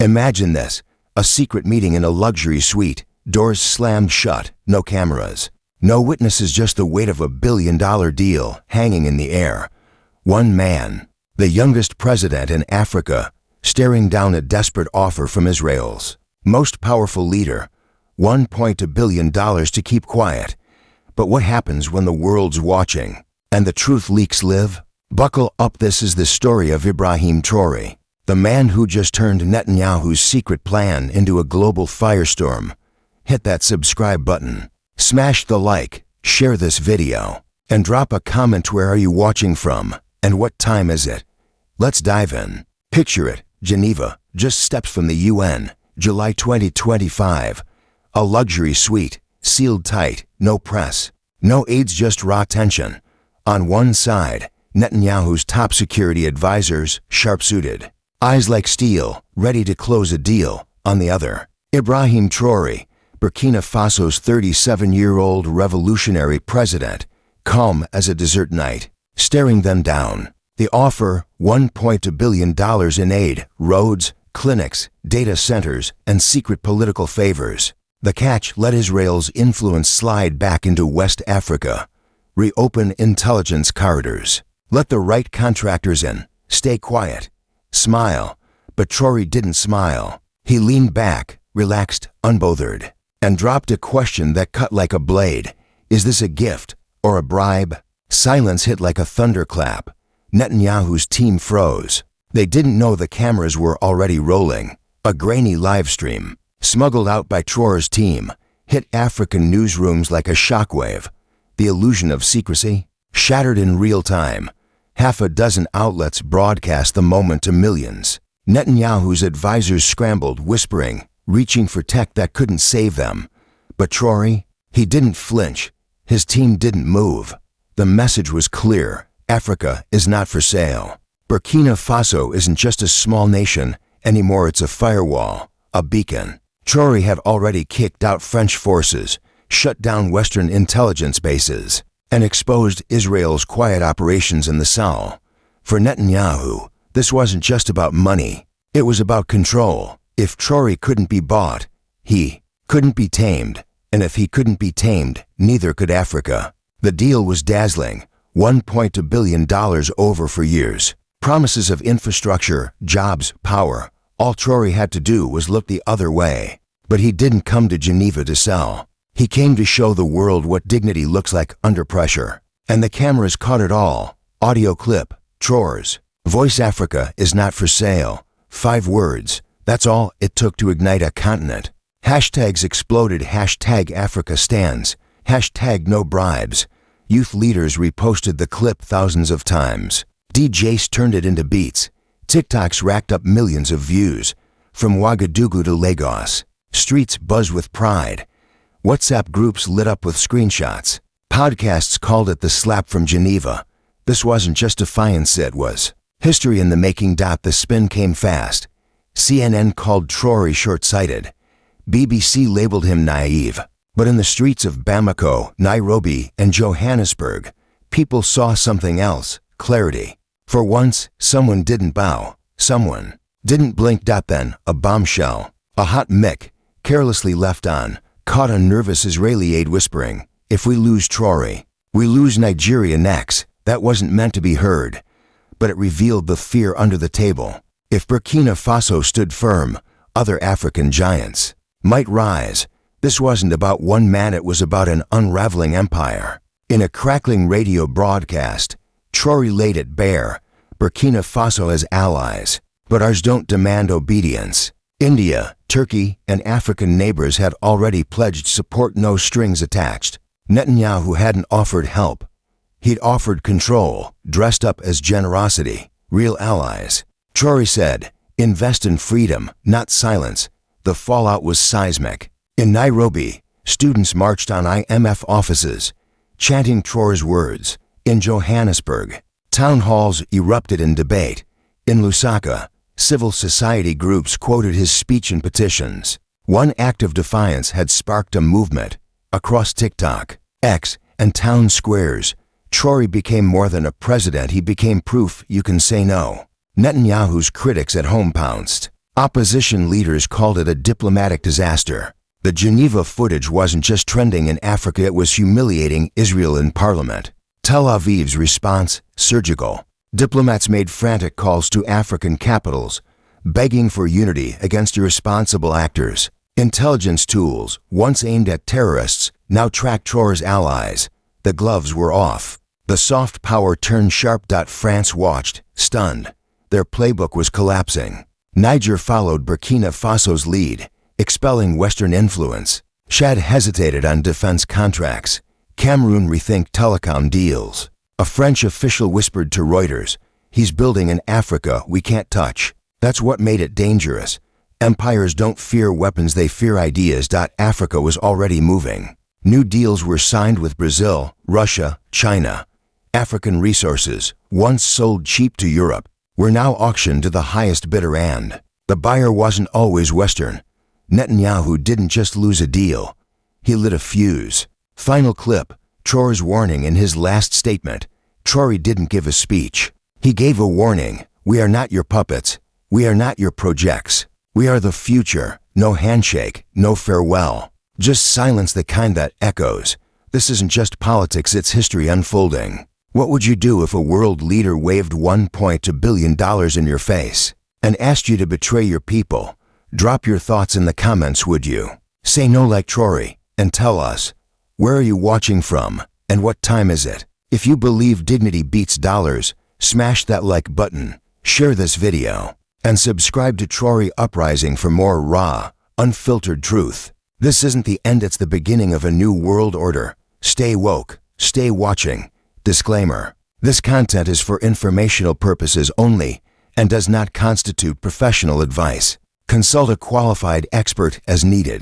Imagine this, a secret meeting in a luxury suite, doors slammed shut, no cameras. No witnesses, just the weight of $1 billion deal hanging in the air. One man, the youngest president in Africa, staring down a desperate offer from Israel's most powerful leader. $1.2 billion to keep quiet. But what happens when the world's watching and the truth leaks live? Buckle up, this is the story of Ibrahim Traoré, the man who just turned Netanyahu's secret plan into a global firestorm. Hit that subscribe button, smash the like, share this video, and drop a comment. Where are you watching from, and what time is it? Let's dive in. Picture it, Geneva, just steps from the UN, July 2025. A luxury suite, sealed tight, no press, no aides, just raw tension. On one side, Netanyahu's top security advisors, sharp-suited, eyes like steel, ready to close a deal. On the other, Ibrahim Traoré, Burkina Faso's 37-year-old revolutionary president, calm as a desert night, staring them down. The offer, $1.2 billion in aid, roads, clinics, data centers, and secret political favors. The catch: let Israel's influence slide back into West Africa. Reopen intelligence corridors. Let the right contractors in. Stay quiet. Smile. But Traoré didn't smile. He leaned back, relaxed, unbothered, and dropped a question that cut like a blade. Is this a gift or a bribe? Silence hit like a thunderclap. Netanyahu's team froze. They didn't know the cameras were already rolling. A grainy live stream, smuggled out by Traoré's team, hit African newsrooms like a shockwave. The illusion of secrecy shattered in real time. Half a dozen outlets broadcast the moment to millions. Netanyahu's advisors scrambled, whispering, reaching for tech that couldn't save them. But Traoré, he didn't flinch. His team didn't move. The message was clear: Africa is not for sale. Burkina Faso isn't just a small nation anymore, it's a firewall, a beacon. Traoré had already kicked out French forces, shut down Western intelligence bases, and exposed Israel's quiet operations in the Sahel. For Netanyahu, this wasn't just about money, it was about control. If Traoré couldn't be bought, he couldn't be tamed. And if he couldn't be tamed, neither could Africa. The deal was dazzling. $1.2 billion over for years. Promises of infrastructure, jobs, power. All Traoré had to do was look the other way. But he didn't come to Geneva to sell. He came to show the world what dignity looks like under pressure. And the cameras caught it all. Audio clip, Traoré's Voice: Africa is not for sale. 5 words. That's all it took to ignite a continent. Hashtags exploded. Hashtag Africa stands. Hashtag no bribes. Youth leaders reposted the clip thousands of times. DJs turned it into beats. TikToks racked up millions of views. From Ouagadougou to Lagos, streets buzzed with pride. WhatsApp groups lit up with screenshots. Podcasts called it the slap from Geneva. This wasn't just defiance, it was history in the making. The spin came fast. CNN called Traoré short-sighted. BBC labeled him naive. But in the streets of Bamako, Nairobi, and Johannesburg, people saw something else: clarity. For once, someone didn't bow. Someone didn't blink. Then, a bombshell, a hot mic, carelessly left on, caught a nervous Israeli aide whispering, "If we lose Traoré, we lose Nigeria next." That wasn't meant to be heard, but it revealed the fear under the table. If Burkina Faso stood firm, other African giants might rise. This wasn't about one man, it was about an unraveling empire. In a crackling radio broadcast, Traoré laid it bare: Burkina Faso has allies, but ours don't demand obedience. India, Turkey, and African neighbors had already pledged support, no strings attached. Netanyahu hadn't offered help. He'd offered control, dressed up as generosity. Real allies. Traoré said, "Invest in freedom, not silence." The fallout was seismic. In Nairobi, students marched on IMF offices, chanting Traoré's words. In Johannesburg, town halls erupted in debate. In Lusaka, civil society groups quoted his speech in petitions. One act of defiance had sparked a movement. Across TikTok, X, and town squares, Traoré became more than a president, he became proof you can say no. Netanyahu's critics at home pounced. Opposition leaders called it a diplomatic disaster. The Geneva footage wasn't just trending in Africa, it was humiliating Israel in parliament. Tel Aviv's response, surgical. Diplomats made frantic calls to African capitals, begging for unity against irresponsible actors. Intelligence tools, once aimed at terrorists, now track Traoré's allies. The gloves were off. The soft power turned sharp. France watched, stunned. Their playbook was collapsing. Niger followed Burkina Faso's lead, expelling Western influence. Chad hesitated on defense contracts. Cameroon rethinked telecom deals. A French official whispered to Reuters, "He's building an Africa we can't touch." That's what made it dangerous. Empires don't fear weapons, they fear ideas. Africa was already moving. New deals were signed with Brazil, Russia, China. African resources, once sold cheap to Europe, were now auctioned to the highest bidder, and the buyer wasn't always Western. Netanyahu didn't just lose a deal, he lit a fuse. Final clip, Traoré's warning in his last statement. Traoré didn't give a speech. He gave a warning. We are not your puppets. We are not your projects. We are the future. No handshake, no farewell. Just silence, the kind that echoes. This isn't just politics, it's history unfolding. What would you do if a world leader waved $1.2 billion in your face and asked you to betray your people? Drop your thoughts in the comments, would you? Say no like Traoré and tell us, where are you watching from and what time is it? If you believe dignity beats dollars, smash that like button, share this video, and subscribe to Traoré Uprising for more raw, unfiltered truth. This isn't the end, it's the beginning of a new world order. Stay woke, stay watching. Disclaimer: this content is for informational purposes only and does not constitute professional advice. Consult a qualified expert as needed.